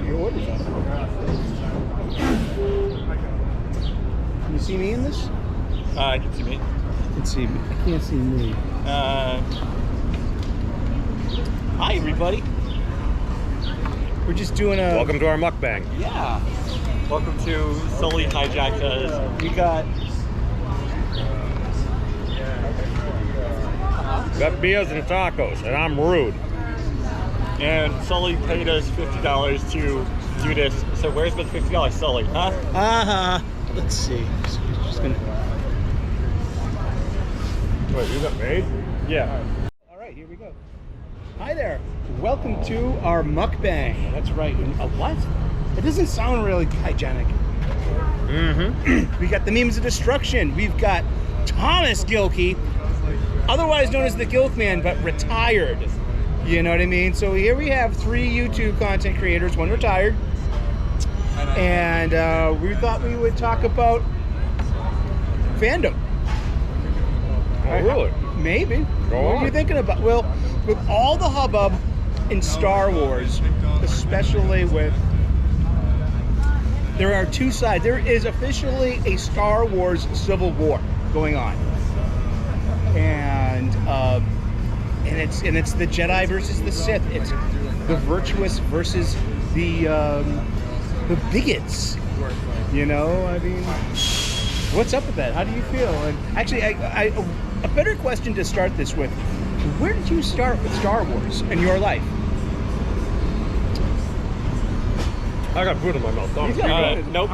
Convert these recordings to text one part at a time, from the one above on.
your orders up. Can you see me in this? I can see me. I can see me. I can't see me. Hi, everybody. We're just doing a... Welcome to our mukbang. Yeah. Welcome to Sully Hijacked Us. We got... Got beers and tacos, and I'm rude. And Sully paid us $50 to do this. So where's the $50, Sully, huh? Let's see. Just gonna... Wait, you got paid? Yeah. All right, here we go. Hi there. Welcome to our mukbang. That's right. What? It doesn't sound really hygienic. Mm-hmm. We got the memes of destruction. We've got Thomas Gilkey, otherwise known as the Gilkman, but retired. You know what I mean? So here we have 3 YouTube content creators, one retired. And we thought we would talk about fandom. Oh, really? Maybe. Go What on. are you thinking about? Well, with all the hubbub in Star Wars, especially with... There are 2 sides. There is officially a Star Wars civil war going on. And it's the Jedi versus the Sith. It's the virtuous versus the bigots. You know, I mean, what's up with that? How do you feel? And actually, a better question to start this with: where did you start with Star Wars in your life? I got food in my mouth. Don't He's got food. Nope.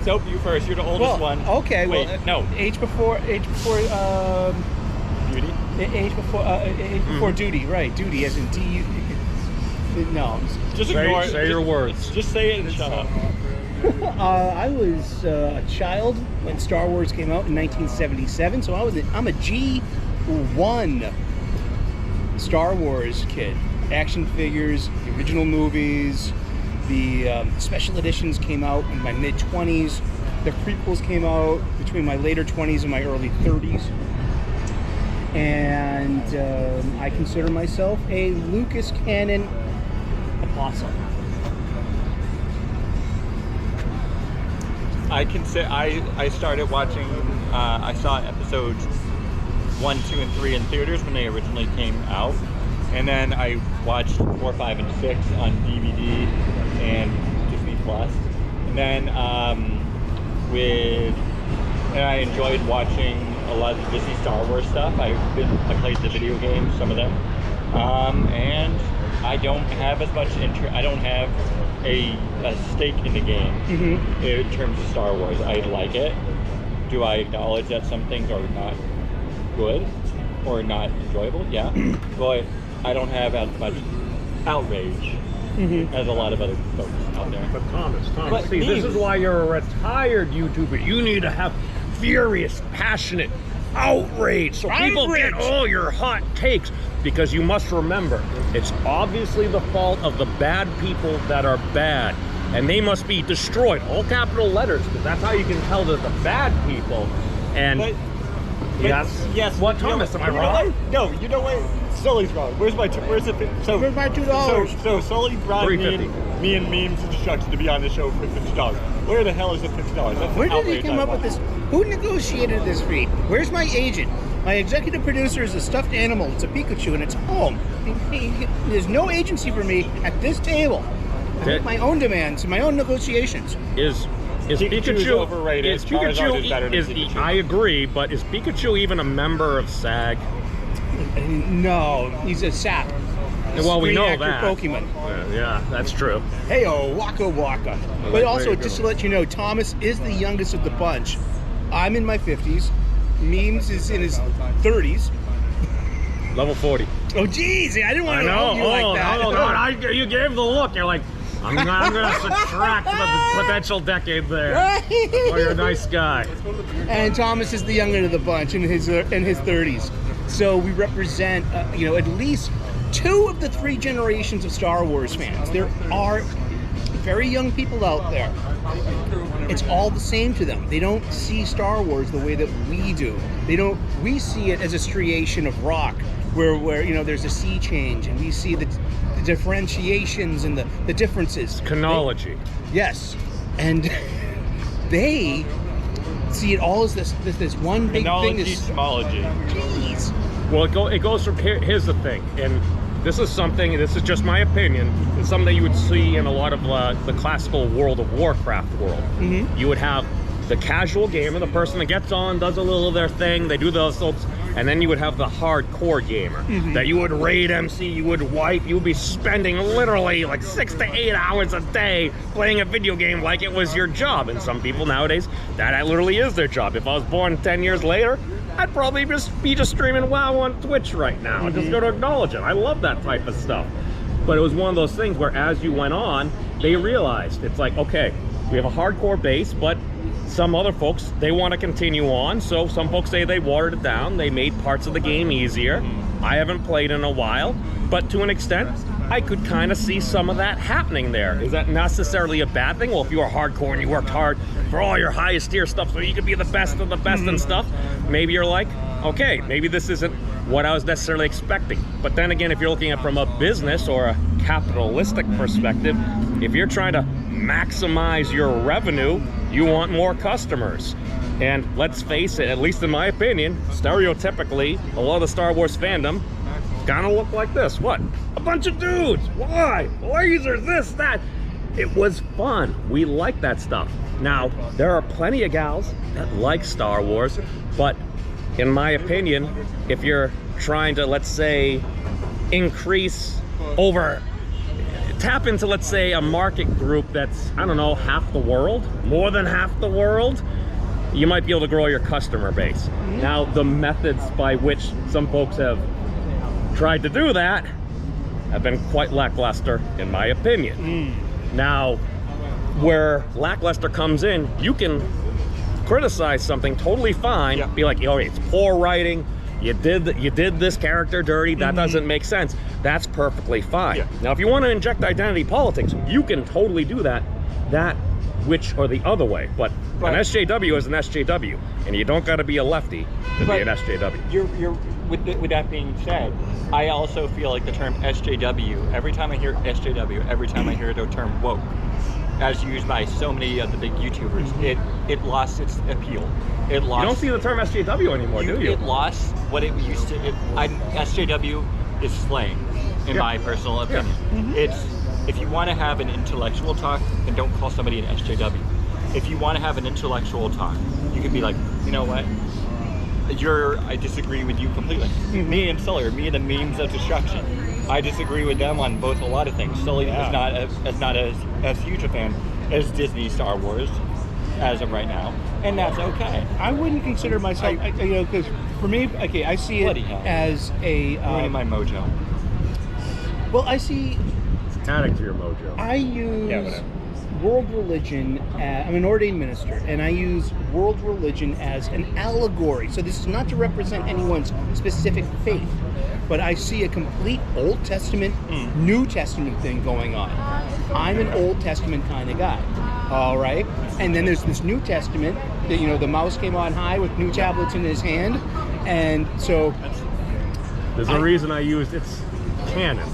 Nope. You first. You're the oldest one. Okay. Wait. Well, No. Age before Beauty. age before duty. Right. Duty, as in D. No. Just ignore it. say your words. Just say it and shut up. I was a child when Star Wars came out in 1977, so I'm a G1 Star Wars kid. Action figures, the original movies, the special editions came out in my mid-20s. The prequels came out between my later 20s and my early 30s. And I consider myself a Lucas canon apostle. I started watching. I saw episodes 1, 2, and 3 in theaters when they originally came out, and then I watched 4, 5, and 6 on DVD and Disney Plus, and then I enjoyed watching a lot of the Disney Star Wars stuff. I played the video games, some of them, and I don't have as much interest. I don't have a stake in the game in terms of Star Wars. I like it. Do I acknowledge that some things are not good or not enjoyable? Yeah. But I don't have as much outrage as a lot of other folks out there. But Thomas, But see, this is why you're a retired YouTuber. You need to have furious, passionate outrage so people get all your hot takes. Because you must remember, it's obviously the fault of the bad people that are bad. And they must be destroyed. All capital letters, because that's how you can tell that the bad people. And yes. What, Thomas, am I wrong? No, you know what? Sully's wrong. Where's my Where's my $2? So Sully brought me and Memes and Destruction to be on the show for $50. Where the hell is the $50? That's Where did he come up with this? Who negotiated this fee? Where's my agent? My executive producer is a stuffed animal. It's a Pikachu, and it's home. There's no agency for me at this table. I make my own demands and my own negotiations. Is Pikachu overrated? Is Pikachu is better than Pikachu. I agree, but is Pikachu even a member of SAG? No, he's a sap. Well, we know Screen that. actor Pokemon. Yeah, that's true. Hey-oh, waka waka. But also, just to let you know, Thomas is the youngest of the bunch. I'm in my 50s. Memes is in his 30s. Level 40. Oh, geez, I didn't want to hold you like that. No, you gave the look. You're like, I'm going to subtract the potential decade there. Oh, you're a nice guy. And Thomas is the younger of the bunch in his 30s. So we represent, at least 2 of the 3 generations of Star Wars fans. There are very young people out there. It's all the same to them. They don't see Star Wars the way that we do. We see it as a striation of rock, where there's a sea change, and we see the differentiations and the differences. Chronology. Yes, and they see it all as this one big thing. Chronology. Jeez. Well, it goes from here's the thing, and this is just my opinion. It's something that you would see in a lot of the classical World of Warcraft world. Mm-hmm. You would have the casual gamer, the person that gets on, does a little of their thing, they do those, and then you would have the hardcore gamer that you would raid MC, you would wipe, you would be spending literally like 6 to 8 hours a day playing a video game like it was your job. And some people nowadays, that literally is their job. If I was born 10 years later, I'd probably be just streaming WoW on Twitch right now and just go to acknowledge it. I love that type of stuff. But it was one of those things where as you went on, they realized, it's like, okay, we have a hardcore base, but some other folks, they want to continue on. So some folks say they watered it down. They made parts of the game easier. I haven't played in a while, but to an extent, I could kind of see some of that happening there. Is that necessarily a bad thing? Well, if you are hardcore and you worked hard for all your highest tier stuff so you could be the best of the best and stuff, maybe you're like, okay, maybe this isn't what I was necessarily expecting. But then again, if you're looking at it from a business or a capitalistic perspective, if you're trying to maximize your revenue, you want more customers. And let's face it, at least in my opinion, stereotypically, a lot of the Star Wars fandom kind of look like this. What? A bunch of dudes. Why? Lasers, this, that. It was fun. We like that stuff. Now, there are plenty of gals that like Star Wars, but in my opinion, if you're trying to, let's say, tap into, let's say, a market group that's, I don't know, half the world, more than half the world, you might be able to grow your customer base. Now, the methods by which some folks have tried to do that have been quite lackluster, in my opinion. Now, where lackluster comes in, you can criticize something totally fine, be like, oh, it's poor writing, you did this character dirty, that doesn't make sense. That's perfectly fine. Now, if you want to inject identity politics, you can totally do that which or the other way. But an SJW is an SJW, and you don't got to be a lefty to be an SJW. With that being said, I also feel like the term SJW, every time I hear SJW, every time I hear the term woke, as used by so many of the big YouTubers, it lost its appeal. You don't see the term SJW anymore, do you? It lost what it used to. SJW is slang, in my personal opinion. It's, if you want to have an intellectual talk, then don't call somebody an SJW. If you want to have an intellectual talk, you can be like, you know what? I disagree with you completely. Me and Sully, me and the memes of destruction. I disagree with them on both a lot of things. Sully is not as huge a fan as Disney Star Wars as of right now, and that's okay. I wouldn't consider myself, because for me, okay, I see it as a ruining my mojo. Well, I see. Adding to your mojo. I use world religion. I'm an ordained minister, and I use world religion as an allegory. So this is not to represent anyone's specific faith, but I see a complete Old Testament, New Testament thing going on. I'm an Old Testament kind of guy. All right, and then there's this New Testament that, the mouse came on high with new tablets in his hand, and so there's a reason I used it's canon.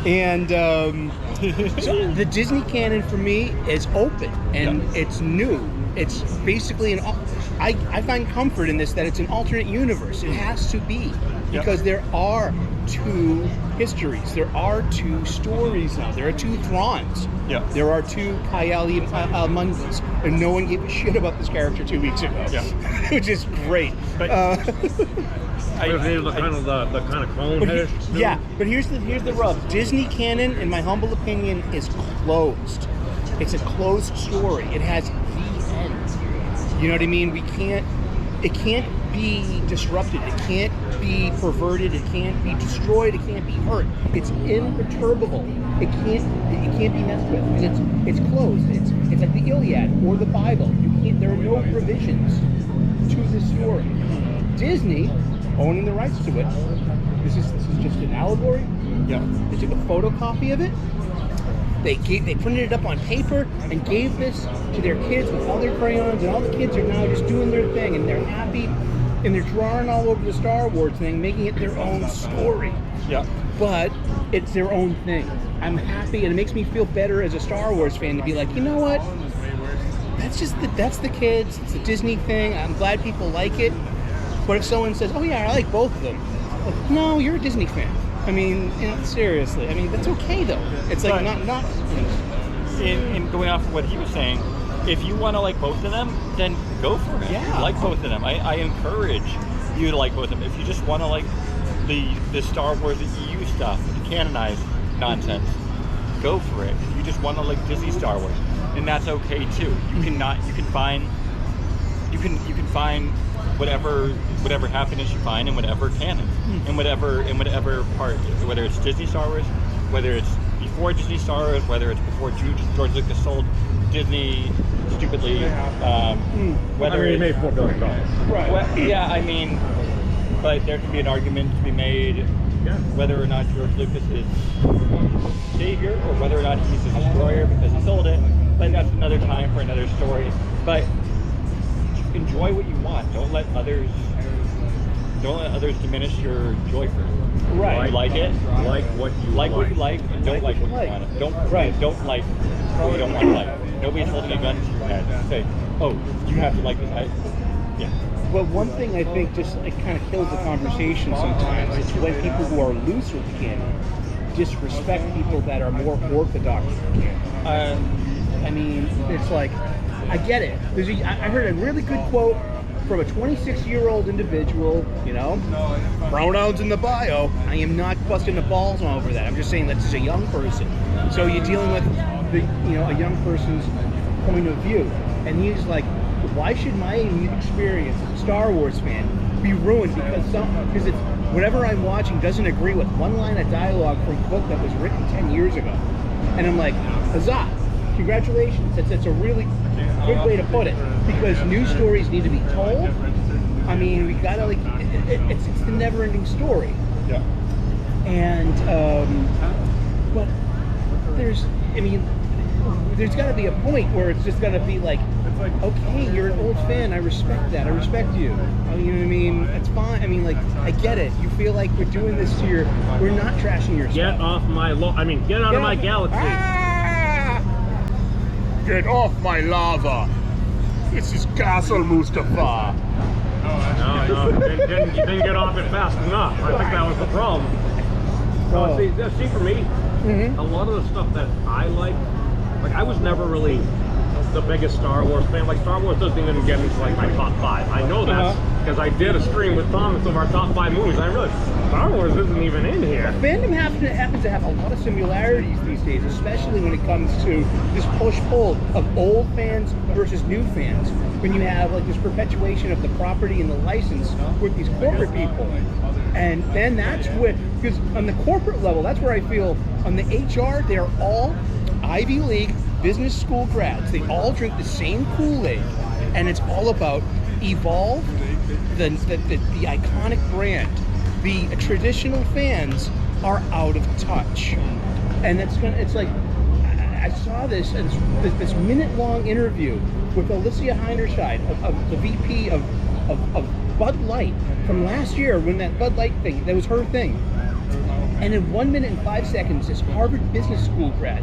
And so the Disney canon for me is open and it's new. It's basically I find comfort in this, that it's an alternate universe. It has to be, because there are two histories. There are two stories now. There are two Thrawns. There are two Kayali Almundis, and no one gave a shit about this character 2 weeks ago, which is great. But the kind of clone. But here's the rub. Disney canon, in my humble opinion, is closed. It's a closed story. It has the end. You know what I mean? It can't be disrupted. It can't be perverted. It can't be destroyed. It can't be hurt. It's imperturbable. It can't be messed with, and it's closed. It's like the Iliad or the Bible. There are no revisions to this story. Disney, owning the rights to it, this is just an allegory. They took a photocopy of it. They printed it up on paper and gave this to their kids with all their crayons, and all the kids are now just doing their thing, and they're happy, and they're drawing all over the Star Wars thing, making it their own story. but it's their own thing. I'm happy, and it makes me feel better as a Star Wars fan to be like, you know what? That's the kids. It's a Disney thing. I'm glad people like it. But if someone says, "Oh yeah, I like both of them," like, no, you're a Disney fan. I mean, seriously. I mean, that's okay though. It's like not. In going off of what he was saying, if you want to like both of them, then go for it. Yeah. Like both of them. I encourage you to like both of them. If you just want to like the Star Wars, the EU stuff, the canonized nonsense, go for it. If you just want to like Disney Star Wars, and that's okay too. You can find whatever happiness you find in whatever canon, in whatever part, whether it's Disney Star Wars, whether it's before Disney Star Wars, whether it's before George Lucas sold Disney stupidly, whether he made $4 billion. Right. Well, yeah, I mean, but there can be an argument to be made whether or not George Lucas is savior or whether or not he's a destroyer because he sold it. But that's another time for another story. But enjoy what you want. Don't let others diminish your joy for it. Right. You like it. Like what you What you like, and don't like what you want. Don't like what you don't want to like. Nobody's holding a gun to your head and say, "Oh, you have to like this." But one thing I think just like kind of kills the conversation sometimes is when people who are loose with the canon disrespect people that are more orthodox with the canon. I mean, it's like, I get it. I heard a really good quote from a 26-year-old individual, pronouns in the bio. I am not busting the balls over that. I'm just saying that this is a young person. So you're dealing with a young person's point of view. And he's like, why should my experience as a Star Wars fan be ruined because it's whatever I'm watching doesn't agree with one line of dialogue from a book that was written 10 years ago. And I'm like, huzzah, congratulations. That's a really good way to put it, because new stories need to be told. I mean, we gotta it's the never-ending story. Yeah. And but there's got to be a point where it's just got to be like, okay, you're an old fan. I respect that. I respect you. You know what I mean? It's fine. I mean, like, I get it. You feel like we're doing this to we're not trashing your Get stuff. off my get out of my galaxy. Get off my lava. This is Castle Mustafa. No, didn't get off it fast enough. I think that was the problem. See, for me, a lot of the stuff that I like I was never really the biggest Star Wars fan. Like, Star Wars doesn't even get into like my top 5. I know that because I did a stream with Thomas of our top 5 movies. I realized Star Wars isn't even in here. Fandom happens to have a lot of similarities these days, especially when it comes to this push-pull of old fans versus new fans. When you have like this perpetuation of the property and the license with these corporate people. And then that's because on the corporate level, that's where I feel on the HR, they're all Ivy League business school grads. They all drink the same Kool-Aid, and it's all about evolve the iconic brand. The traditional fans are out of touch, and it's like I saw this minute-long interview with Alicia Heinerscheid of the VP of Bud Light from last year, when that Bud Light thing, that was her thing. And in 1 minute and 5 seconds, this Harvard Business School grad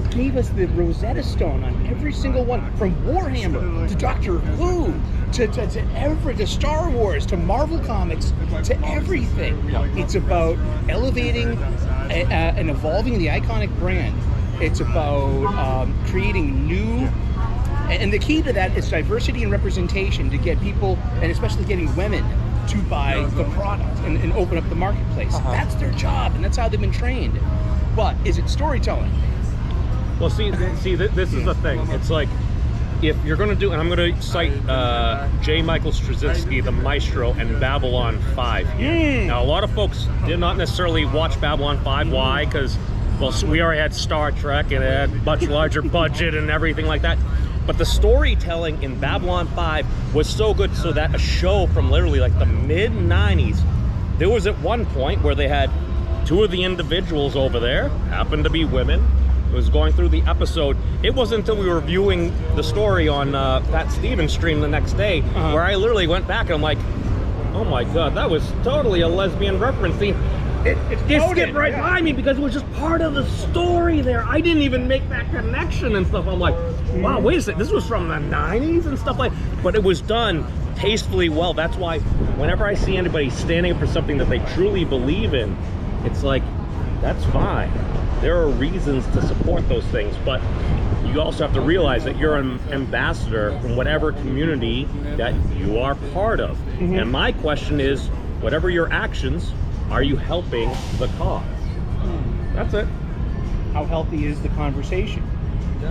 gave us the Rosetta Stone on every single one, from Warhammer to Doctor Who to Star Wars to Marvel Comics to everything. It's about elevating and evolving the iconic brand. It's about creating new, and the key to that is diversity and representation, to get people, and especially getting women, to buy the product and open up the marketplace. That's their job, and that's how they've been trained. But is it storytelling? Well, see, this is the thing. It's like, if you're going to do, and I'm going to cite J. Michael Straczynski, the maestro, and Babylon 5 here. Now, a lot of folks did not necessarily watch Babylon 5. Why? Because, well, we already had Star Trek, and it had much larger budget and everything like that. But the storytelling in Babylon 5 was so good, so that a show from literally like the mid-90s, there was at one point where they had 2 of the individuals over there, happened to be women. It was going through the episode. It wasn't until we were viewing the story on Pat Stevens' stream the next day where I literally went back and I'm like, oh my god, that was totally a lesbian reference. It loaded, skipped right yeah. by me because it was just part of the story there. I didn't even make that connection and stuff. I'm like, wow, wait a second, this was from the 90s and stuff like that. But it was done tastefully well. That's why whenever I see anybody standing up for something that they truly believe in, it's like, that's fine. There are reasons to support those things, but you also have to realize that you're an ambassador from whatever community that you are part of. And my question is, whatever your actions, are you helping the cause? That's it. How healthy is the conversation?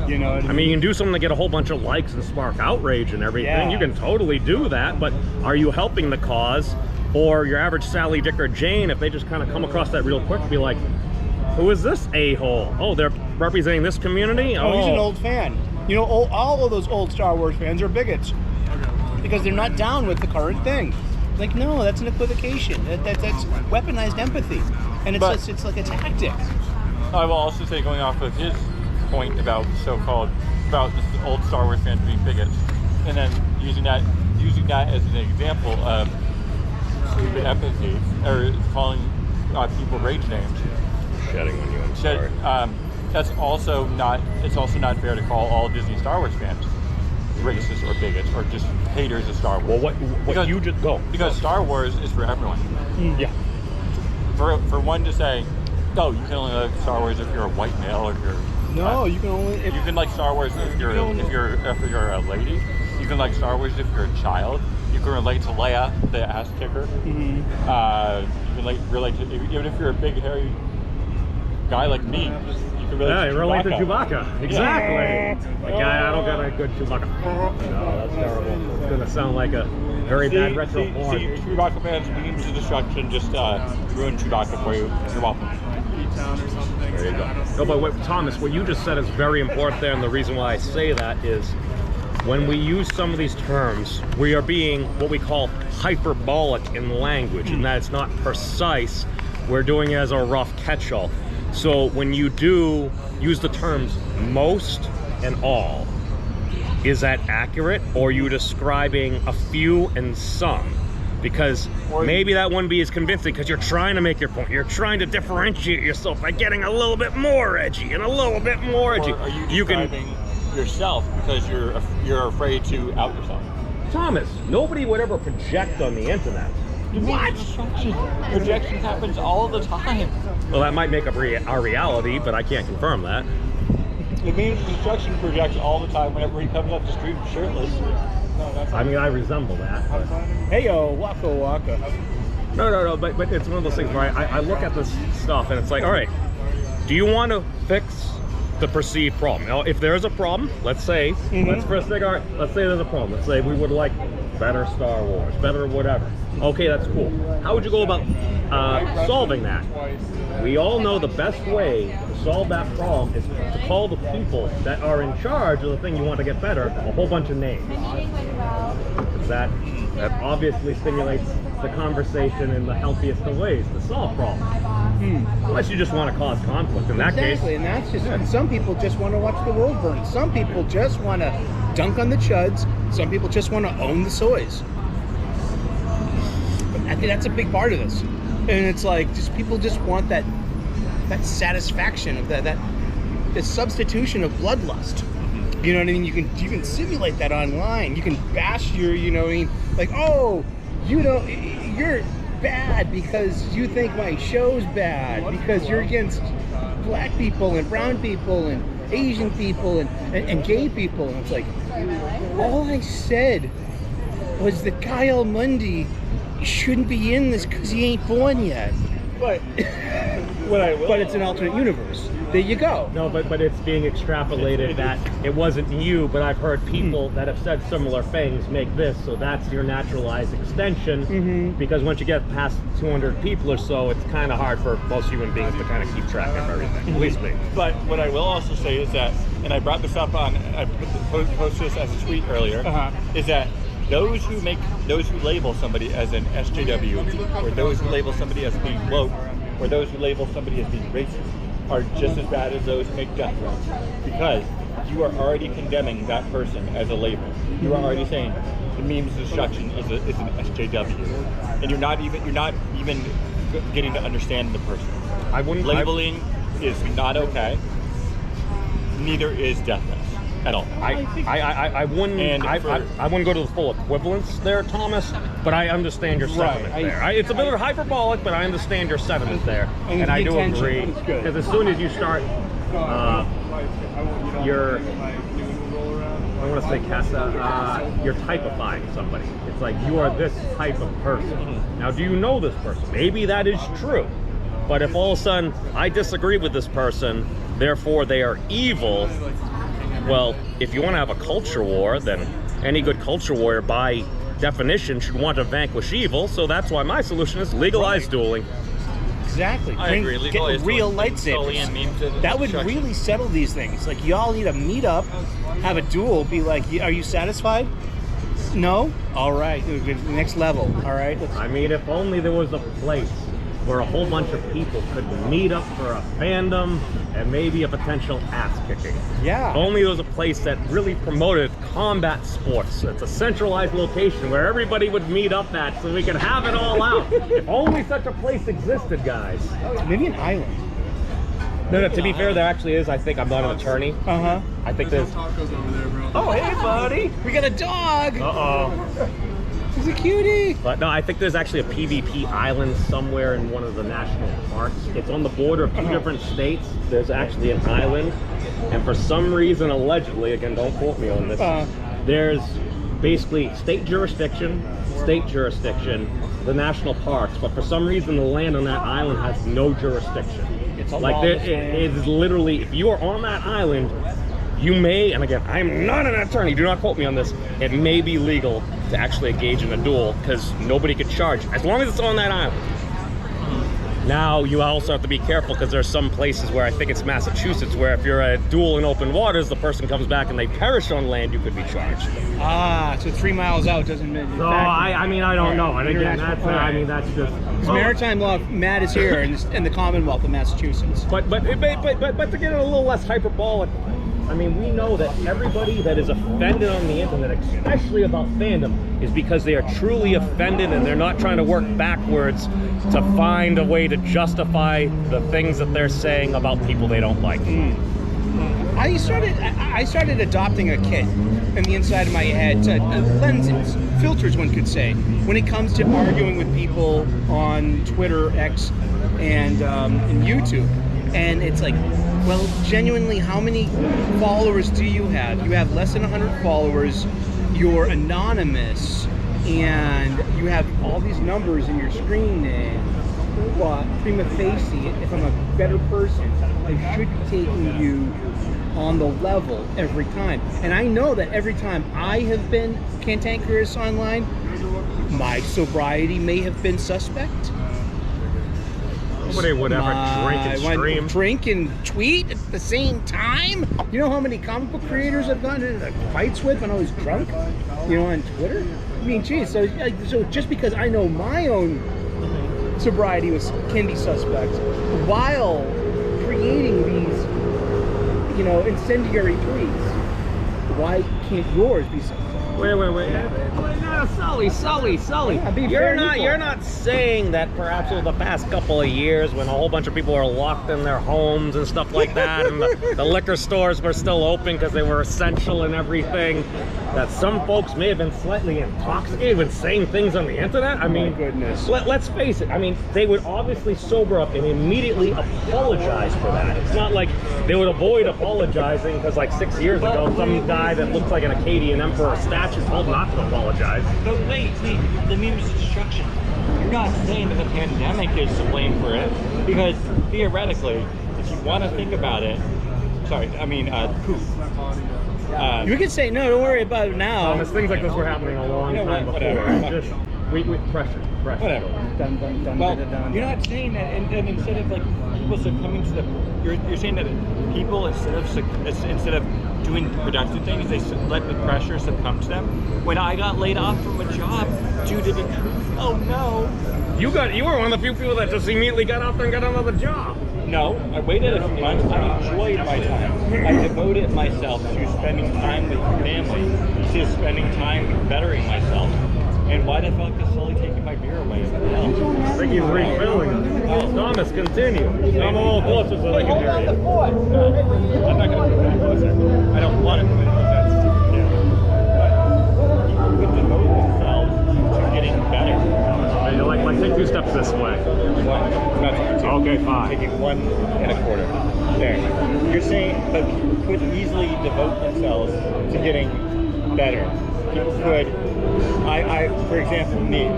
You know what I mean, you can do something to get a whole bunch of likes and spark outrage and everything. Yeah. You can totally do that, but are you helping the cause? Or your average Sally, Dick, or Jane, if they just kind of come across that real quick, be like, who is this a-hole? Oh, they're representing this community? Oh, he's an old fan. You know, all of those old Star Wars fans are bigots because they're not down with the current thing. Like, no, that's an equivocation. That's weaponized empathy, and it's like a tactic. I will also say, going off of his point about about this old Star Wars fans being bigots, and then using that as an example of stupid empathy, or calling people rage names. Shedding on you, I'm sorry. That's also not. It's also not fair to call all Disney Star Wars fans racist or bigots or just haters of Star Wars. Well, what you just go. Because Star Wars is for everyone. Yeah. For one to say, oh, you can only like Star Wars if you're a white male, or if you're No, you can only. you can like Star Wars if you're a lady. You can like Star Wars if you're a child. You can relate to Leia, the ass kicker. You can relate to, even if you're a big hairy guy like me. You can relate to Chewbacca. Exactly. Like, I don't got a good Chewbacca. No, that's terrible. It's gonna sound like a very bad retro porn. See, Chewbacca fans, memes of destruction just ruined Chewbacca for you. You're welcome. There you go. No, but Thomas, what you just said is very important there, and the reason why I say that is when we use some of these terms, we are being what we call hyperbolic in language, and that it's not precise. We're doing it as a rough catch-all. So when you do use the terms most and all, is that accurate, or are you describing a few and some? Because maybe that wouldn't be as convincing because you're trying to make your point. You're trying to differentiate yourself by getting a little bit more edgy and a little bit more edgy. Or are you describing yourself because you're afraid to out yourself? Thomas, nobody would ever project on the internet. What? Projection happens all the time. Well, that might make up our reality, but I can't confirm that. It means destruction projects all the time whenever he comes up the street shirtless. I mean, I resemble that. But... Hey yo, waka waka. No, but it's one of those things where I look at this stuff and it's like, all right, do you want to fix the perceived problem? Now, if there's a problem, let's say, let's say there's a problem. Let's say we would like better Star Wars, better whatever. Okay, that's cool. How would you go about solving that? We all know the best way to solve that problem is to call the people that are in charge of the thing you want to get better a whole bunch of names. That obviously stimulates the conversation in the healthiest of ways to solve problems. Unless you just want to cause conflict. In that case, Exactly, and that's just, and some people just want to watch the world burn. Some people just want to dunk on the chuds. Some people just want to own the soys. I think that's a big part of this. And it's like, just people just want that satisfaction of the substitution of bloodlust. You know what I mean? You can simulate that online. You can bash your, you know what I mean? Like, oh, you know, you're bad because you think my show's bad, because you're against black people and brown people and Asian people and gay people. And it's like, all I said was that Kyle Mundy shouldn't be in this because he ain't born yet. But but it's an alternate universe. There you go. No, but it's being extrapolated that it wasn't you, but I've heard people that have said similar things make this, so that's your naturalized extension. Because once you get past 200 people or so, it's kind of hard for most human beings to kind of keep track of everything, at least me. But what I will also say is that, and I brought this up on, I posted this as a tweet earlier, is that those who label somebody as an SJW, or those who label somebody as being woke, or those who label somebody as being racist, are just as bad as those who make death threats, because you are already condemning that person as a label. You are already saying the meme's destruction is an SJW, and you're not even getting to understand the person. I wouldn't Labeling is not okay. Neither is deafness at all. I wouldn't go to the full equivalence there, Thomas, but I understand your sentiment there. It's a bit hyperbolic, but I understand your sentiment there, and I do agree. Because as soon as you start, you're typifying somebody. It's like you are this type of person. Now, do you know this person? Maybe that is true, but if all of a sudden I disagree with this person, therefore they are evil. Well, if you want to have a culture war, then any good culture warrior by definition should want to vanquish evil. So that's why my solution is legalize dueling. Exactly. I agree. Get real lightsabers. That would really settle these things. Like, y'all need to meet up, have a duel, be like, are you satisfied? No? All right. Next level. All right. I mean, if only there was a place where a whole bunch of people could meet up for a fandom and maybe a potential ass kicking. Yeah. If only there was a place that really promoted combat sports. It's a centralized location where everybody would meet up at so we could have it all out. If only such a place existed, guys. Maybe an island. No, to be fair, there actually is. I think I'm not an attorney. Uh-huh. I think there's... Oh, hey, buddy. We got a dog. Uh-oh. He's a cutie. But no, I think there's actually a PvP island somewhere in one of the national parks. It's on the border of two different states. There's actually an island. And for some reason, allegedly, again, don't quote me on this, there's basically state jurisdiction, the national parks. But for some reason, the land on that island has no jurisdiction. It's a like it is literally, if you are on that island, you may, and again, I'm not an attorney, do not quote me on this, it may be legal to actually engage in a duel because nobody could charge, as long as it's on that island. Now, you also have to be careful because there's some places where, I think it's Massachusetts, where if you're a duel in open waters, the person comes back and they perish on land, you could be charged. Ah, so 3 miles out doesn't mean... No, I mean, I don't know. And again, that's just... Maritime law, Matt is here in the Commonwealth of Massachusetts. But to get it a little less hyperbolic, I mean, we know that everybody that is offended on the internet, especially about fandom, is because they are truly offended and they're not trying to work backwards to find a way to justify the things that they're saying about people they don't like. I started adopting a kit in the inside of my head, lenses, filters, one could say, when it comes to arguing with people on Twitter, X, and YouTube. And it's like, well, genuinely, how many followers do you have? You have less than 100 followers, you're anonymous, and you have all these numbers in your screen name. But prima facie, if I'm a better person, I should be taking you on the level every time. And I know that every time I have been cantankerous online, my sobriety may have been suspect. Nobody would ever drink and stream. Drink and tweet at the same time? You know how many comic book creators I've gotten into fights with when I was drunk? You know, on Twitter? I mean, geez, so just because I know my own sobriety can be suspect, while creating these, you know, incendiary tweets, why can't yours be suspect? Wait. No, Sully. Yeah, you're not saying that perhaps over the past couple of years when a whole bunch of people are locked in their homes and stuff like that, and the liquor stores were still open because they were essential and everything, that some folks may have been slightly intoxicated with saying things on the internet? I mean, goodness. Let's face it. I mean, they would obviously sober up and immediately apologize for that. It's not like they would avoid apologizing because like 6 years ago, some guy that looks like an Akkadian emperor statue told not to apologize. But wait, the memes of destruction. You're not saying that the pandemic is to blame for it, because theoretically, if you want to think about it, poop. You could say, no, don't worry about it now. Thomas, things like this were happening a long time before. Just, we pressure. Whatever. Well, you're not saying that, and instead of like people succumbing to you're saying that people instead of doing productive things, they let the pressure succumb to them. When I got laid off from a job due to the truth, oh no. You were one of the few people that just immediately got out there and got another job. No, I waited a few months. I enjoyed my time. I devoted myself to spending time with family, to spending time bettering myself. And why the fuck does Sully take it my beer lane. I think he's refilling it. Thomas, continue. I'm a little closer so they can hear you. I'm not going to move that closer. I don't want to move it because that's but people could devote themselves to getting better. Hey, like take 2 steps this way. One, not two. Okay, fine. Taking 1.25. There. You're saying that people could easily devote themselves to getting better. People could, for example, me,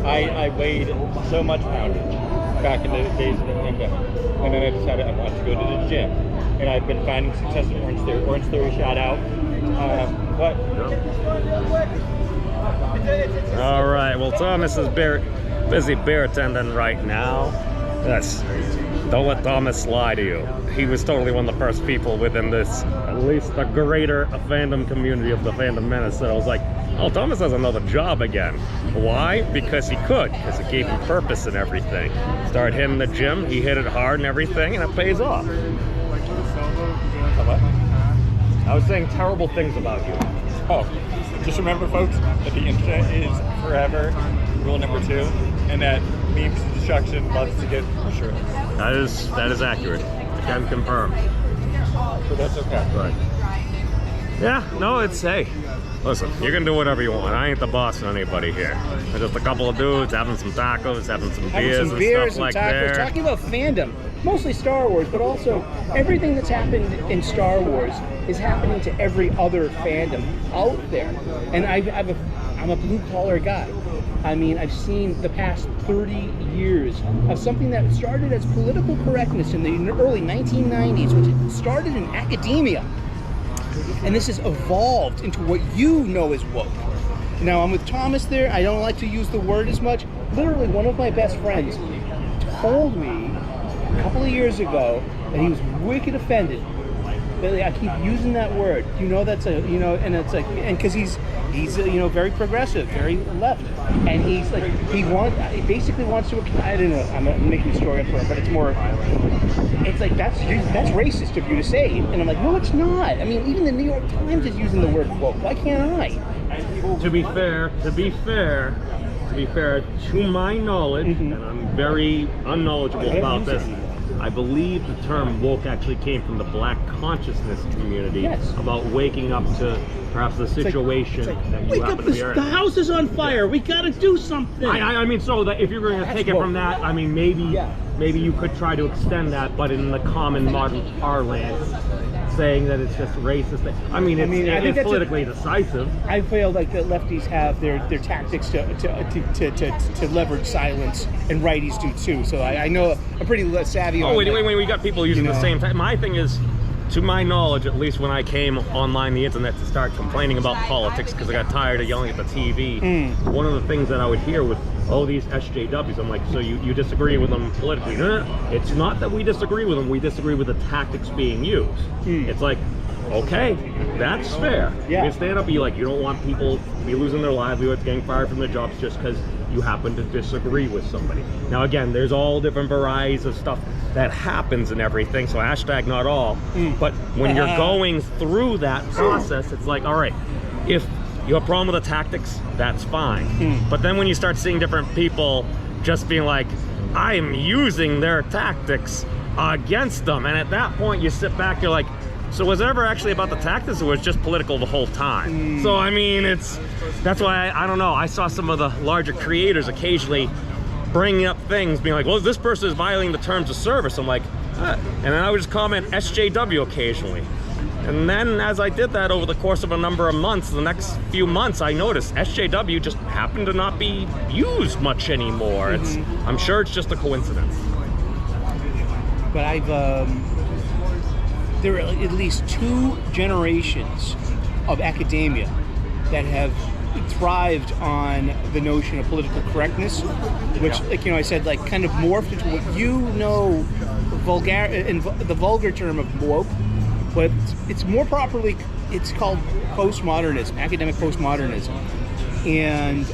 I weighed so much poundage back in the days of the pandemic, and then I decided I wanted to go to the gym, and I've been finding success in Orange Theory. Orange Theory, shout out. All right. Well, Thomas is busy beer attending right now. Yes. Don't let Thomas lie to you. He was totally one of the first people within this, at least the greater fandom community of the Fandom Menace, that I was like, oh, Thomas has another job again. Why? Because he could. Because it gave him purpose and everything. Started hitting the gym, he hit it hard and everything, and it pays off. What? I was saying terrible things about you. Oh, just remember, folks, that the internet is forever, rule number 2, and that memes to destruction loves to get sure. That is accurate. I can confirm. So that's okay. Right. Yeah, no, it's, hey, listen, you can do whatever you want. I ain't the boss of anybody here. We're just a couple of dudes having some tacos, having some beers and stuff like that. Talking about fandom, mostly Star Wars, but also everything that's happened in Star Wars is happening to every other fandom out there. And I'm a blue-collar guy. I mean, I've seen the past 30 years of something that started as political correctness in the early 1990s, which started in academia. And this has evolved into what you know as woke. Now, I'm with Thomas there. I don't like to use the word as much. Literally, one of my best friends told me a couple of years ago that he was wicked offended that I keep using that word. You know, that's a, you know, and it's like, and because he's you know, very progressive, very left, and he's like, he basically wants to, I don't know, I'm making a story up for him, but it's more, it's like, that's racist of you to say. And I'm like, no, it's not. I mean, even the New York Times is using the word woke. Why can't I? To be fair, to my knowledge, and I'm very unknowledgeable about this, I believe the term woke actually came from the black consciousness community about waking up to perhaps the situation that you happen to be in. The house is on fire. We gotta do something. I mean, so that if you're going to take it from that, I mean, maybe you could try to extend that, but in the common modern parlance, saying that it's just racist. I think it's politically decisive. I feel like the lefties have their tactics to leverage silence, and righties do too. So I know I'm pretty savvy. Oh, wait, we got people using the same time. My thing is, to my knowledge, at least when I came online the internet to start complaining about politics because I got tired of yelling at the TV, one of the things that I would hear was, oh, these SJWs. I'm like, so you disagree with them politically? No, it's not that we disagree with them. We disagree with the tactics being used. It's like, okay, that's fair. Yeah. You stand up and you're like, you don't want people to be losing their livelihoods, getting fired from their jobs just because you happen to disagree with somebody. Now, again, there's all different varieties of stuff that happens and everything, so hashtag not all. But when you're going through that process, it's like, all right, if you have a problem with the tactics, that's fine. But then when you start seeing different people just being like, I'm using their tactics against them, and at that point you sit back, you're like, so was it ever actually about the tactics, or was it just political the whole time? So I mean, that's why I don't know. I saw some of the larger creators occasionally bringing up things, being like, well, this person is violating the terms of service. I'm like, and then I would just comment SJW occasionally. And then as I did that over the course of a number of months, the next few months, I noticed SJW just happened to not be used much anymore. I'm sure it's just a coincidence. But there are at least 2 generations of academia that have thrived on the notion of political correctness, which, like, you know, I said, like, kind of morphed into what you know, the vulgar term of woke, but it's more properly, it's called postmodernism, academic postmodernism. And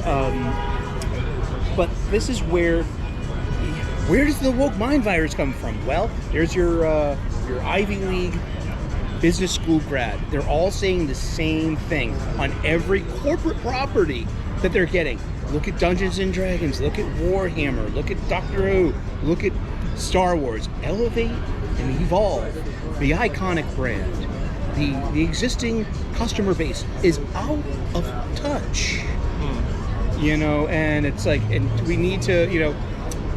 but this is where does the woke mind virus come from? Well, there's your Ivy League business school grad. They're all saying the same thing on every corporate property that they're getting. Look at Dungeons and Dragons. Look at Warhammer. Look at Doctor Who. Look at Star Wars. Elevate and evolve the iconic brand. The existing customer base is out of touch. You know, and it's like, and we need to, you know,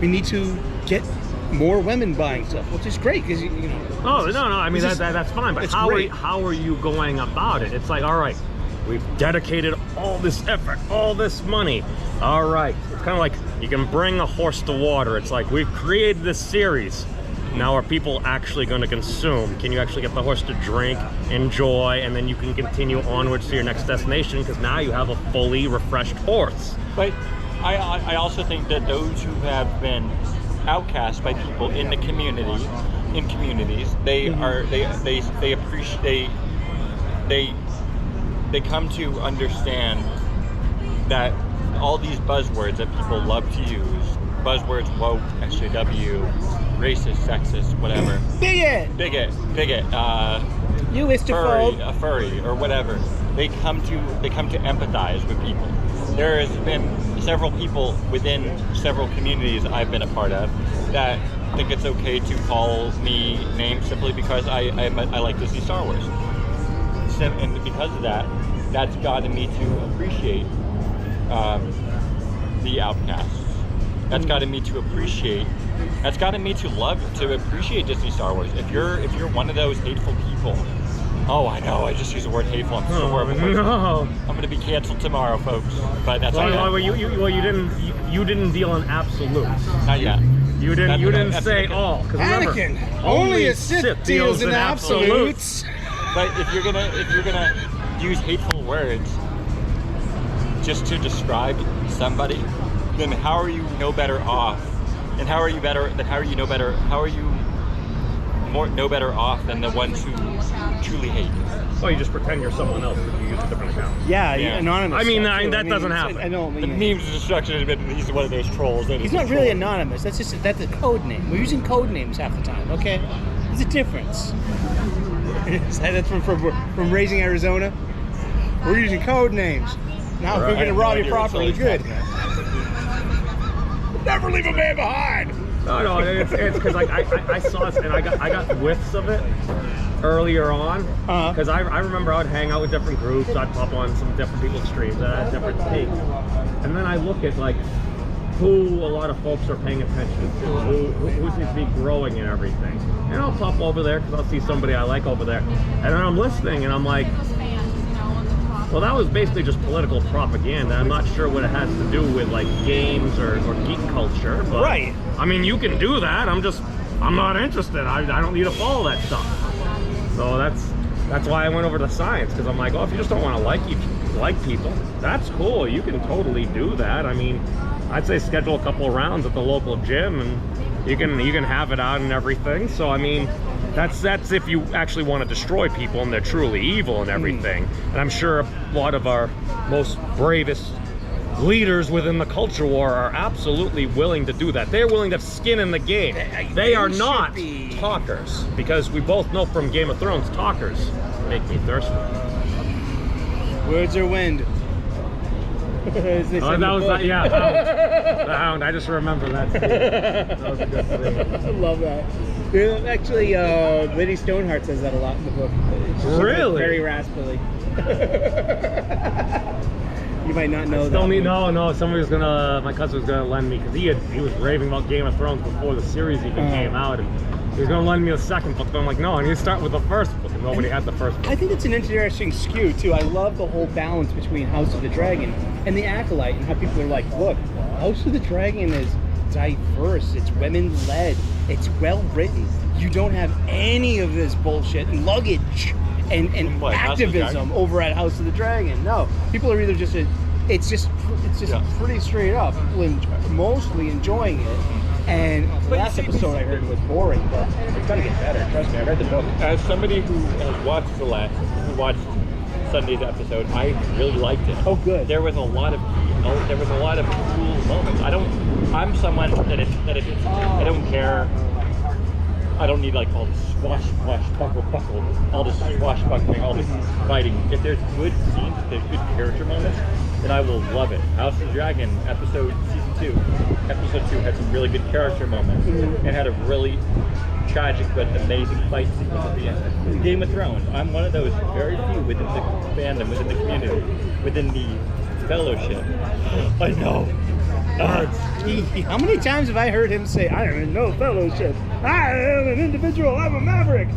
we need to get more women buying stuff, which is great because you know. Oh no, I mean that's fine. But how are you going about it? It's like, all right, we've dedicated all this effort, all this money. All right, it's kind of like you can bring a horse to water. It's like we've created this series. Now are people actually going to consume? Can you actually get the horse to drink, enjoy, and then you can continue onwards to your next destination because now you have a fully refreshed horse. But I also think that those who have been outcast by people in the community, in communities, they appreciate, they come to understand that all these buzzwords that people love to use, buzzwords, woke, SJW, racist, sexist, whatever, bigot, furry, or whatever, they come to empathize with people. There has been several people within several communities I've been a part of that think it's okay to call me names simply because I like to see Star Wars. And because of that, that's gotten me to appreciate the outcasts. That's gotten me to appreciate. That's gotten me to appreciate Disney Star Wars. If you're one of those hateful people, oh, I know, I just used the word hateful. I'm so horrible. No. I'm going to be canceled tomorrow, folks. But that's you didn't deal in absolutes. Not yet. You didn't say all. Anakin, only a Sith deals in absolutes. But if you're gonna use hateful words just to describe somebody, then how are you no better off? And how are you no better off than the ones who truly hate? Well, you just pretend you're someone else, but you use a different account. Yeah. Anonymous. I mean, that doesn't happen. I know. The memes of destruction have been, he's one of those trolls. He's not really anonymous. That's a code name. We're using code names half the time. Okay, there's a difference. That's from Raising Arizona. We're using code names. Now if we're going to rob you properly, good. Never leave a man behind. No, it's because I saw this and I got whiffs of it earlier on because I remember I would hang out with different groups. I'd pop on some different people's streams that had different takes, and then I look at like who a lot of folks are paying attention to, who seems to be growing and everything, and I'll pop over there because I'll see somebody I like over there, and then I'm listening and I'm like, well, that was basically just political propaganda. I'm not sure what it has to do with like games or geek culture. But, right. I mean, you can do that. I'm not interested. I don't need to follow that stuff. So that's why I went over to science, because I'm like, oh, if you just don't want to like people, that's cool. You can totally do that. I mean, I'd say schedule a couple of rounds at the local gym, and you can have it out and everything. So I mean, that's if you actually want to destroy people and they're truly evil and everything. And I'm sure a lot of our most bravest leaders within the culture war are absolutely willing to do that. They're willing to have skin in the game. They are not talkers, because we both know from Game of Thrones, talkers make me thirsty. Words are wind. That was the Hound. I just remember that. That was a good thing. I love that. Actually, Lady Stoneheart says that a lot in the book. Really? Very raspily. You might not know that. No. My cousin was gonna lend me, because he was raving about Game of Thrones before the series even came out, and he was gonna lend me the second book. But I'm like, no, I need to start with the first book, and nobody had the first book. I think it's an interesting skew too. I love the whole balance between House of the Dragon and the Acolyte, and how people are like, look, House of the Dragon is diverse, it's women-led, it's well-written. You don't have any of this bullshit and luggage and activism over at House of the Dragon. No, people are either just it's just pretty straight up. People mostly enjoying it. And the last episode I heard was boring, but it's gonna get better. Trust me, I read the book. As somebody who watched Sunday's episode, I really liked it. Oh, good. There was a lot of cool moments. I'm someone that I don't care I don't need like all this buckle, all this swashbuckling, all this fighting. If there's good scenes, if there's good character moments, then I will love it. House of the Dragon, season 2 had some really good character moments and had a really tragic but amazing fight sequence at the end. Game of Thrones, I'm one of those very few within the fandom, within the community, within the fellowship. I know. How many times have I heard him say, "I am in no fellowship. I am an individual. I'm a maverick."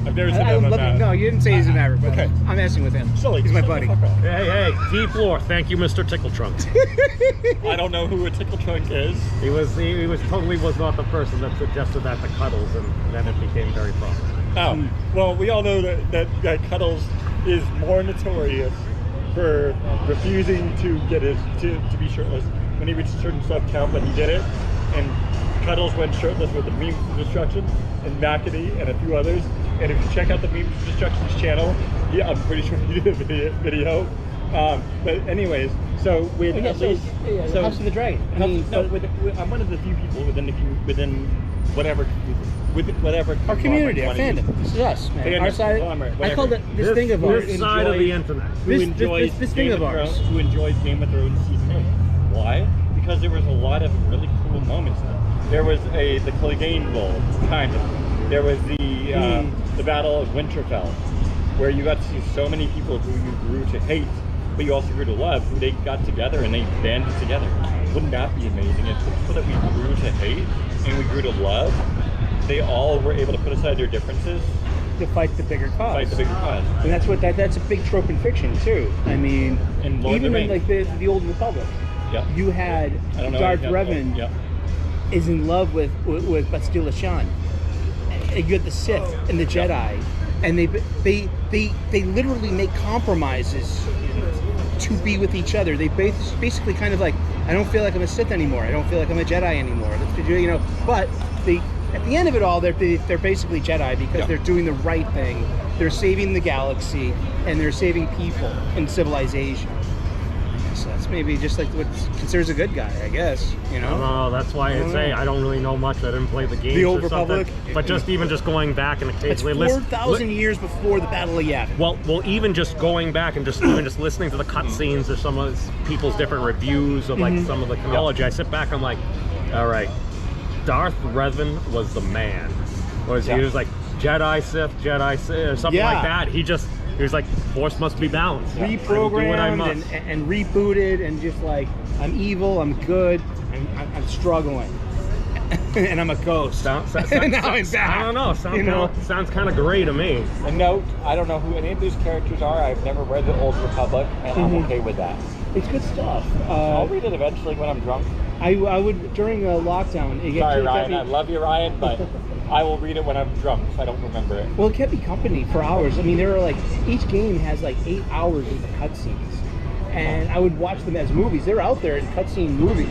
I've never said that about No, you didn't say he's a maverick. But Okay. I'm messing with him. Silly. He's my buddy. Hey, deep lore. Thank you, Mr. Tickle Trunks. I don't know who a Tickle Trunk is. He was not the person that suggested that to Cuddles, and then it became very prominent. Oh, well, we all know that Cuddles is more notorious for refusing to get to be shirtless when he reached a certain sub count, but he did it. And Cuddles went shirtless with the Memes of Destruction and Macady and a few others. And if you check out the Memes of Destruction's channel, yeah, I'm pretty sure he did a video. But anyways, so with House of the Dragon. I'm one of the few people within whatever Our community, our fandom. This is us, man. Our side. I call it this thing of ours. This side of the internet. This thing of ours. Who enjoys Game of Thrones season 8? Why? Because there was a lot of really cool moments. There was the Clegane Bowl, kind of. There was the Battle of Winterfell, where you got to see so many people who you grew to hate, but you also grew to love, who they got together and they banded together. Wouldn't that be amazing? If the people that we grew to hate and we grew to love, they all were able to put aside their differences to fight the bigger cause. And that's what that's a big trope in fiction too. I mean, even in like the Old Republic, you had Darth Revan is in love with Bastila Shan. And you had the Sith and the Jedi, and they literally make compromises to be with each other. They basically kind of like, I don't feel like I'm a Sith anymore. I don't feel like I'm a Jedi anymore. But at the end of it all, they're basically Jedi because they're doing the right thing. They're saving the galaxy and they're saving people and civilization. So that's maybe just like what's considered a good guy, I guess. No, that's why I say I don't really know much. I didn't play the games. The Old Republic, but just going back and occasionally it's 4,000 years before the Battle of Yavin. Well, even just going back and just listening to the cutscenes or some of people's different reviews of like some of the chronology, I sit back and I'm like, all right, Darth Revan was the man. He was like Jedi Sith, or something like that. He was like, force must be balanced. Reprogrammed and rebooted and just like, I'm evil, I'm good, I'm struggling. And I'm a ghost. Now I'm back. I don't know. Sounds kind of gray to me. A note, I don't know who any of these characters are. I've never read the Old Republic, and I'm okay with that. It's good stuff. I'll read it eventually when I'm drunk. I would, during lockdown. Sorry, Ryan. I love you, Ryan, but I will read it when I'm drunk, so I don't remember it. Well, it kept me company for hours. I mean, there are like, each game has like 8 hours of cutscenes. And I would watch them as movies. They're out there in cutscene movies.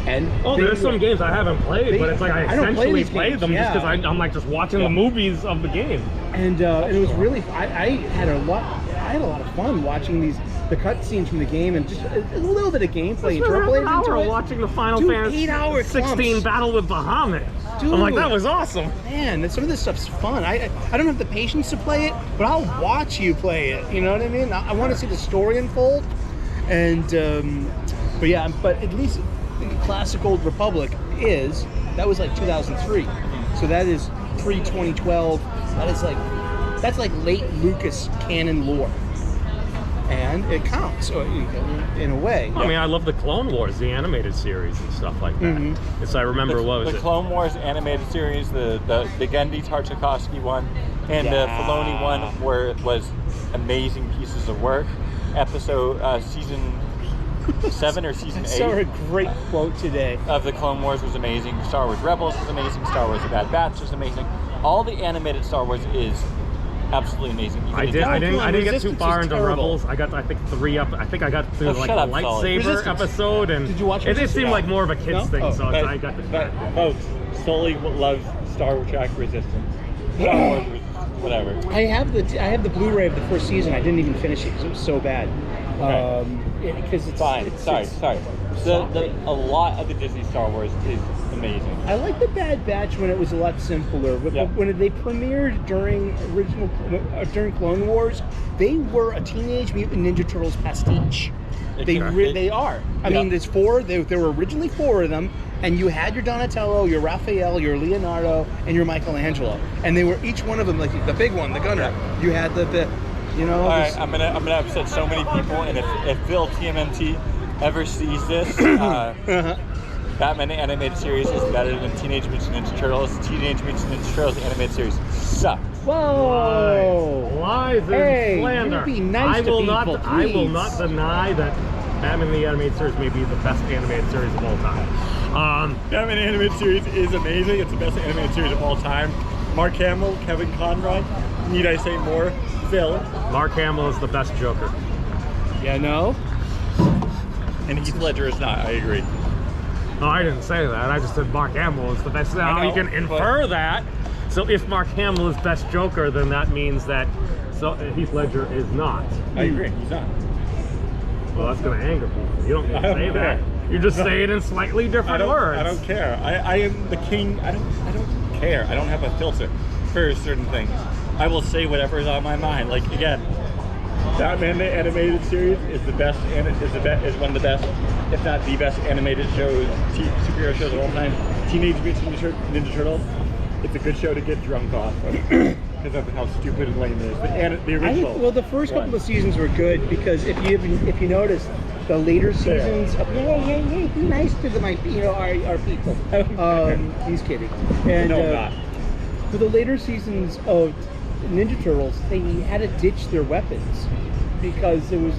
And there's some games I haven't played, but it's like I essentially played them just because I'm like just watching the movies of the game. And it was really, I had a lot of fun watching the cutscenes from the game and just a little bit of gameplay interpolated into it. Watching the Final Fantasy 16 battle with Bahamut. Dude, I'm like, that was awesome. Man, some of this stuff's fun. I don't have the patience to play it, but I'll watch you play it. You know what I mean? I want to see the story unfold. And but at least the classic Old Republic that was like 2003. So that is pre-2012. That's like late Lucas canon lore. And it counts in a way. I mean, I love the Clone Wars, the animated series and stuff like that. I remember the Clone Wars animated series, the Genndy Tartakovsky one, and the Filoni one, was amazing pieces of work. Episode season 7 or season 8. I saw a great quote today. Of the Clone Wars was amazing. Star Wars Rebels was amazing. Star Wars The Bad Batch was amazing. All the animated Star Wars is absolutely amazing. I didn't get too far into Rebels. I got, I think, 3 up. I think I got through the lightsaber episode, and did you watch it seemed like more of a kids thing. So I got the. Folks, Sully loves Star Trek Resistance. Star Wars, whatever. I have the Blu-ray of the first season. I didn't even finish it because it was so bad. Because it's Fine. Sorry. A lot of the Disney Star Wars is amazing. I like the Bad Batch when it was a lot simpler. But when they premiered during during Clone Wars, they were a Teenage Mutant Ninja Turtles pastiche. They are. I mean, there's four. There were originally four of them, and you had your Donatello, your Raphael, your Leonardo, and your Michelangelo, and they were each one of them like the big one, the gunner. Yeah. You had the you know. All right, I'm gonna upset so many people, and if Phil TMNT ever sees this, Batman animated series is better than Teenage Mutant Ninja Turtles. Teenage Mutant Ninja Turtles animated series sucks. Whoa! Lies and slander. Be nice I will to people, not. I will not deny that Batman the Animated Series may be the best animated series of all time. Batman animated series is amazing. It's the best animated series of all time. Mark Hamill, Kevin Conroy. Need I say more? Phil. Mark Hamill is the best Joker. Yeah, no. And Heath Ledger is not. I agree. No, I didn't say that. I just said Mark Hamill is the best. Now you can infer that. So if Mark Hamill is best Joker, then that means that Heath Ledger is not. I agree. He's not. Well, that's going to anger people. You don't say that. You just say it in slightly different words. I don't care. I am the king. I don't care. I don't have a filter for certain things. I will say whatever is on my mind. Like again, Batman the Animated Series is the best and is one of the best, if not the best animated shows, superhero shows of all time. Teenage Mutant Ninja Turtles. It's a good show to get drunk off of because of how stupid and lame it is. The original. The first couple of seasons were good because if you notice, the later seasons, hey, be nice to our people. He's kidding. And no, not. For the later seasons of Ninja Turtles, they had to ditch their weapons because it was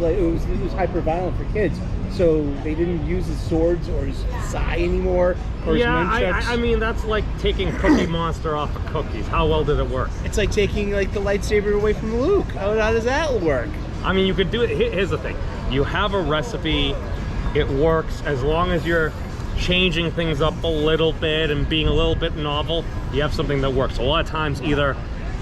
hyper violent for kids. So they didn't use his swords or his sai anymore, or his nunchucks. I mean, that's like taking Cookie Monster off of cookies. How well did it work? It's like taking the lightsaber away from Luke. How does that work? I mean, you could do it. Here's the thing. You have a recipe. It works as long as you're changing things up a little bit and being a little bit novel. You have something that works. A lot of times, either,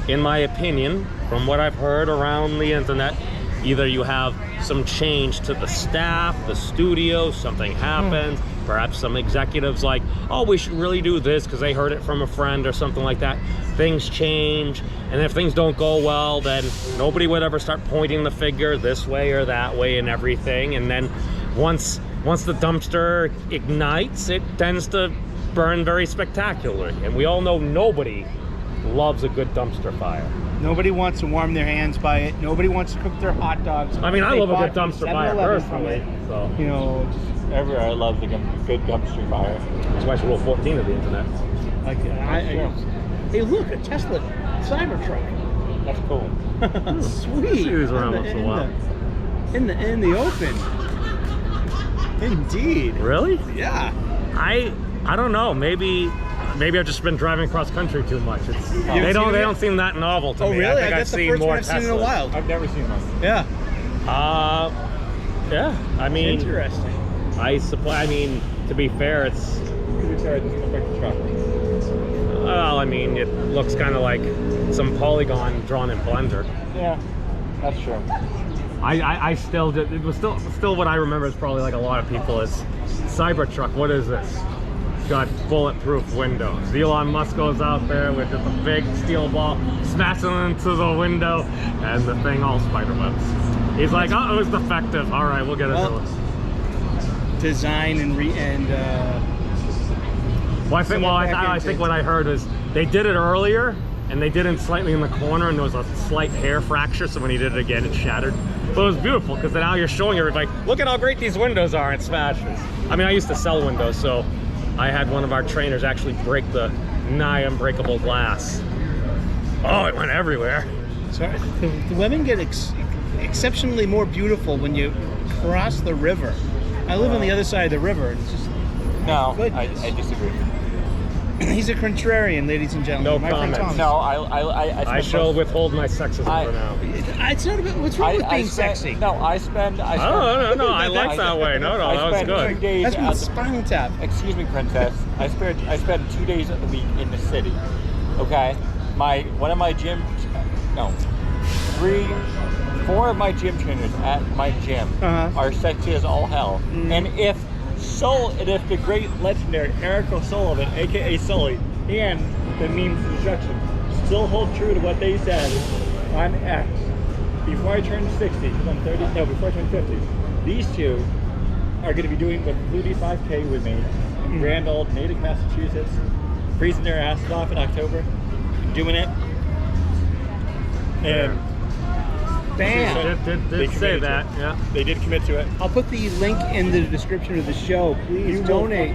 in my opinion, from what I've heard around the internet, either you have some change to the staff, the studio, something happens, perhaps some executives like, oh, we should really do this because they heard it from a friend or something like that. Things change, and if things don't go well, then nobody would ever start pointing the finger this way or that way and everything. And then once the dumpster ignites, it tends to burn very spectacularly. And we all know nobody loves a good dumpster fire. Nobody wants to warm their hands by it. Nobody wants to cook their hot dogs. I mean, I love a good dumpster fire personally. So I love the good dumpster fire. That's why it's Rule 14 of the internet. Hey, look, a Tesla Cybertruck. That's cool. Sweet. See these around once in a while. In the open. Indeed. Really? Yeah. I don't know. Maybe I've just been driving cross country too much. They don't seem that novel to me. Oh really? I think I've seen more Teslas. I've seen in a while. I've never seen one. Yeah. Yeah. I mean, interesting. I mean, to be fair, it's. Well, I mean, it looks kind of like some polygon drawn in Blender. Yeah, that's true. I still did. It was still what I remember is probably like a lot of people is Cybertruck. What is this? It's got bulletproof windows. Elon Musk goes out there with just a big steel ball, smashing into the window, and the thing all spiderwebs. He's like, oh, it was defective. All right, we'll get it. Design Well, I think what I heard is they did it earlier, and they did it slightly in the corner, and there was a slight hair fracture, so when he did it again, it shattered. But it was beautiful, because now you're showing everybody, look at how great these windows are, and it smashes. I mean, I used to sell windows, so I had one of our trainers actually break the nigh unbreakable glass. Oh, it went everywhere. Sorry. The women get exceptionally more beautiful when you cross the river. I live on the other side of the river, and it's just... No, I disagree. He's a contrarian, ladies and gentlemen. No comment. No, I shall withhold my sexism for now. It's not about what's wrong with being sexy. No, I spend. No, I like that way. No, that was good. 2 days That's with Spinal Tap. Excuse me, princess. I spend 2 days of the week in the city. Okay, one of my gym. No, 4 of my gym trainers at my gym are sexy as all hell. And if the great legendary Eric O'Sullivan, aka Sully, and the memes instruction still hold true to what they said on X before I turned 60, because I'm 30, no, before I turned 50, these two are going to be doing the Flutie 5K with me in grand old Natick, Massachusetts, freezing their asses off in October, doing it. And bam! Did say that, yeah. They did commit to it. I'll put the link in the description of the show. Please donate.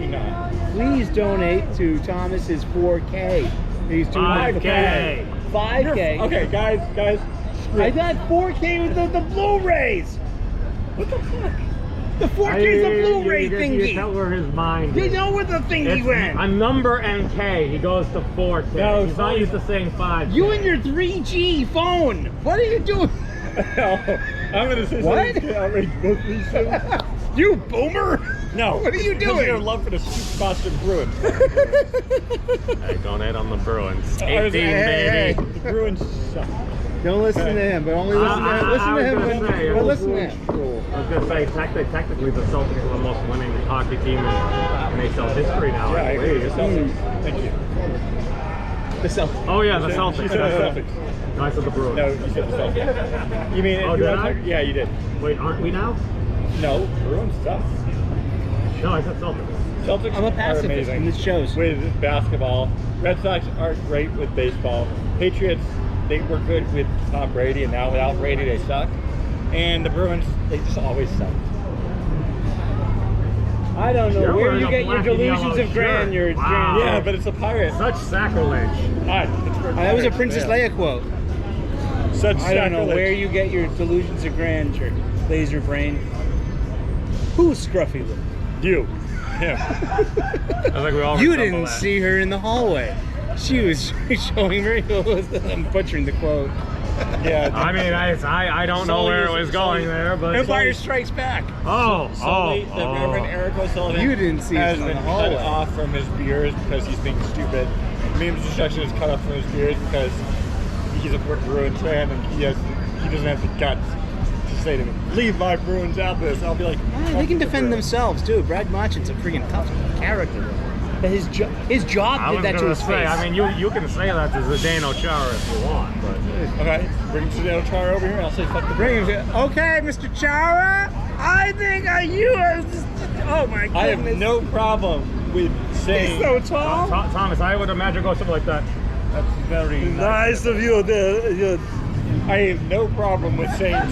Please donate to Thomas's 4K. He's doing 5K. 5K. Okay, guys. I got 4K with the Blu-rays. What the fuck? The 4K is the Blu-ray thingy. You tell where his mind You is. know where the thingy went. A number and K. He goes to 4K. No, he's not used to saying 5K. You and your 3G phone. What are you doing? I'm gonna say What? something to outrage both of these two. You boomer. No. What are you doing? Your love for the Super Boston Bruins. Hey, donate on the Bruins. 18, Hey. baby. The Bruins suck. Don't listen to him, but only listen to him. Listen to him. But listen to him. I was gonna say, technically, the Celtics are the most winning hockey team in NHL history now. Yeah, I agree. The believe. Celtics. Thank you. The Celtics. Oh yeah, the Celtics. You said the Celtics. No, I said the Bruins. No, you said the Celtics. You mean? Oh, did I? Yeah, you did. Wait, aren't we now? No, Bruins suck. No, I said Celtics. Celtics I'm a are pacifist, amazing. and this shows. With basketball. Red Sox aren't great with baseball. Patriots, they were good with Tom Brady, and now without Brady, they suck. And the Bruins, they just always suck. I don't know You're where wearing you a get your black and delusions yellow of grandeur. shirt. Wow. Yeah, but it's a pirate. Such sacrilege. That was a Princess Leia quote. Such I don't know sacrilege. where you get your delusions of grandeur, laser brain. Who's scruffy lip? You. Yeah. I think we all You resemble didn't that. see her in the hallway. She was showing very I'm butchering the quote. Yeah. I mean, I don't know where it was going there, but Empire Strikes Back. Sully, the Reverend Eric O'Sullivan, You didn't see has it in been the cut hallway. off from his beers because he's being stupid. Memes Destruction is cut off from his beers because he's a Bruins fan and he doesn't have the guts to say to me, leave my Bruins out of this. I'll be like, Yeah, they can defend themselves too. Brad Marchand's a freaking tough character. But his job I did was that to gonna his say, face. I mean, you can say that to Zdeno Chara if you want, but okay, bring Sedano Chara over here and I'll say fuck the Bring Bruins. him. Okay, Mr. Chara. I think you are. Oh my goodness. I have no problem with saying. He's so tall. Thomas, I would imagine go something like that. That's very nice. of you. I have no problem with saying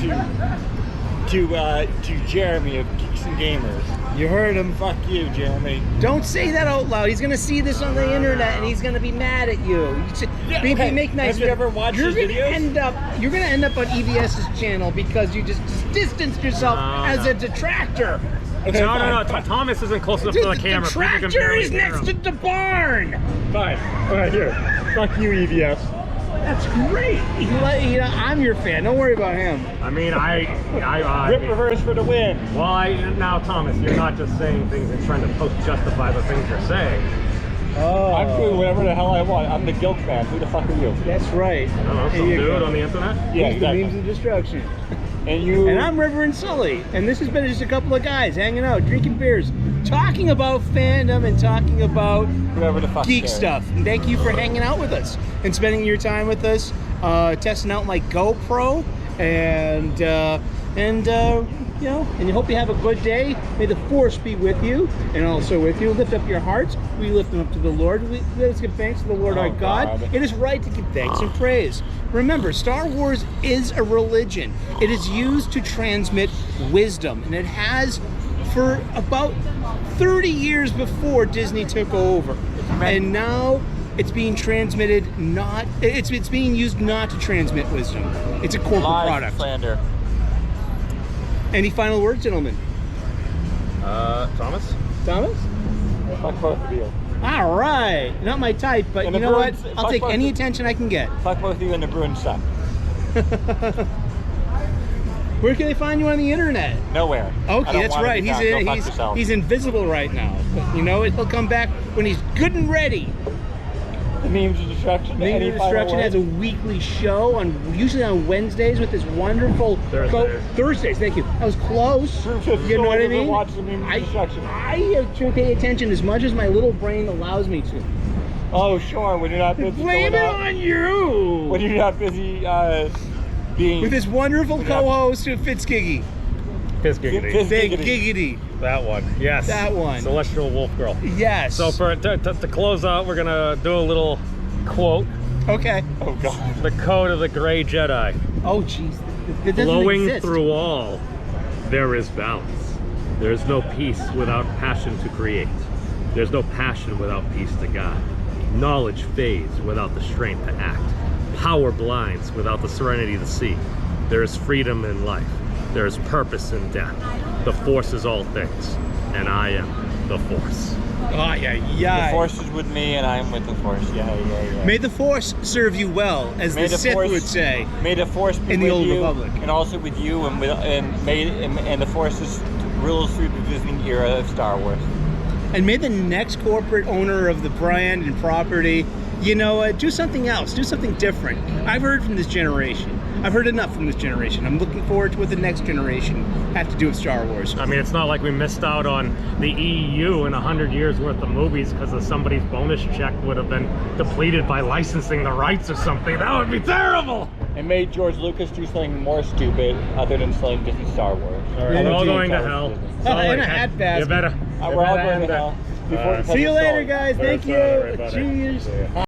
to Jeremy of Geeks and Gamers, You heard him. fuck you, Jeremy. Don't say that out loud. He's gonna see this on the internet and he's gonna be mad at you. You should okay. make nice. Have you ever watched You're his gonna videos? You're gonna end up on EVS's channel because you just distanced yourself as a detractor. Okay, No. fine. Thomas isn't close enough to the camera. The People can tractor barely is hear next him. to the barn. Fine. All right, here. Fuck you, EVS. That's great. I'm your fan. Don't worry about him. I mean, Rip reverse for the win. well, now Thomas, you're not just saying things and trying to justify the things you're saying. Oh, I'm doing whatever the hell I want. I'm the Gilkman. Who the fuck are you? that's right. I don't know, There some you dude go. on the internet? Yeah, He's the exactly. memes of destruction. And you. And I'm Reverend Sully, and this has been just a couple of guys hanging out, drinking beers, talking about fandom and talking about whoever the fuck geek cares. stuff. And thank you for hanging out with us and spending your time with us, testing out my GoPro, and you know, and you hope you have a good day. May the force be with you, and also with you. Lift up your hearts. We lift them up to the Lord. Let us give thanks to the Lord Oh, our God. God. It is right to give thanks and praise. Remember, Star Wars is a religion. It is used to transmit wisdom, and it has for about 30 years before Disney took over. And now it's being transmitted it's being used not to transmit wisdom. It's a corporate Lies, product. slander. Any final words, gentlemen? Thomas? Thomas? Fuck both of you. All right. Not my type, but And you the know what? Bruins- I'll fuck take both any of- attention I can get. Fuck both of you and the Bruins suck. Where can they find you on the internet? Nowhere. I Okay, don't that's wanna right. be found. Go fuck yourself. He's invisible right now. But you know what? He'll come back when he's good and ready. Memes of Destruction. Memes Any of final Destruction words? has a weekly show usually on Wednesdays with this wonderful Thursdays. Thank you. I was close. You know what I mean? Watch the Memes of Destruction. I pay attention as much as my little brain allows me to. Oh, sure. When you're not busy. Blame it on you. When you're not busy being with this wonderful co-host who fits Giggy. Giggity. Big Giggity. That one. Yes. That one. Celestial Wolf Girl. Yes. So to close out, we're gonna do a little quote. Okay. Oh God. The code of the Gray Jedi. Oh jeez. That doesn't Flowing exist. through all, there is balance. There is no peace without passion to create. There's no passion without peace to guide. Knowledge fades without the strength to act. Power blinds without the serenity to see. There is freedom in life. There is purpose in death. The Force is all things, and I am the Force. Oh, yeah. The Force is with me, and I am with the Force. Yeah. May the Force serve you well, as the Sith would say. May the Force be in the with Old you, Republic, and also with you, and the Force rules through the Disney era of Star Wars. And may the next corporate owner of the brand and property, do something else, do something different. I've heard from this generation. I've heard enough from this generation. I'm looking forward to what the next generation have to do with Star Wars. I mean, it's not like we missed out on the EU in 100 years worth of movies because of somebody's bonus check would have been depleted by licensing the rights or something. That would be terrible. And made George Lucas do something more stupid other than selling Disney Star Wars. All right, we're all going to hell. In a hat basket. You better. We're all going to hell. See you later, guys. Thank you. Everybody. Cheers.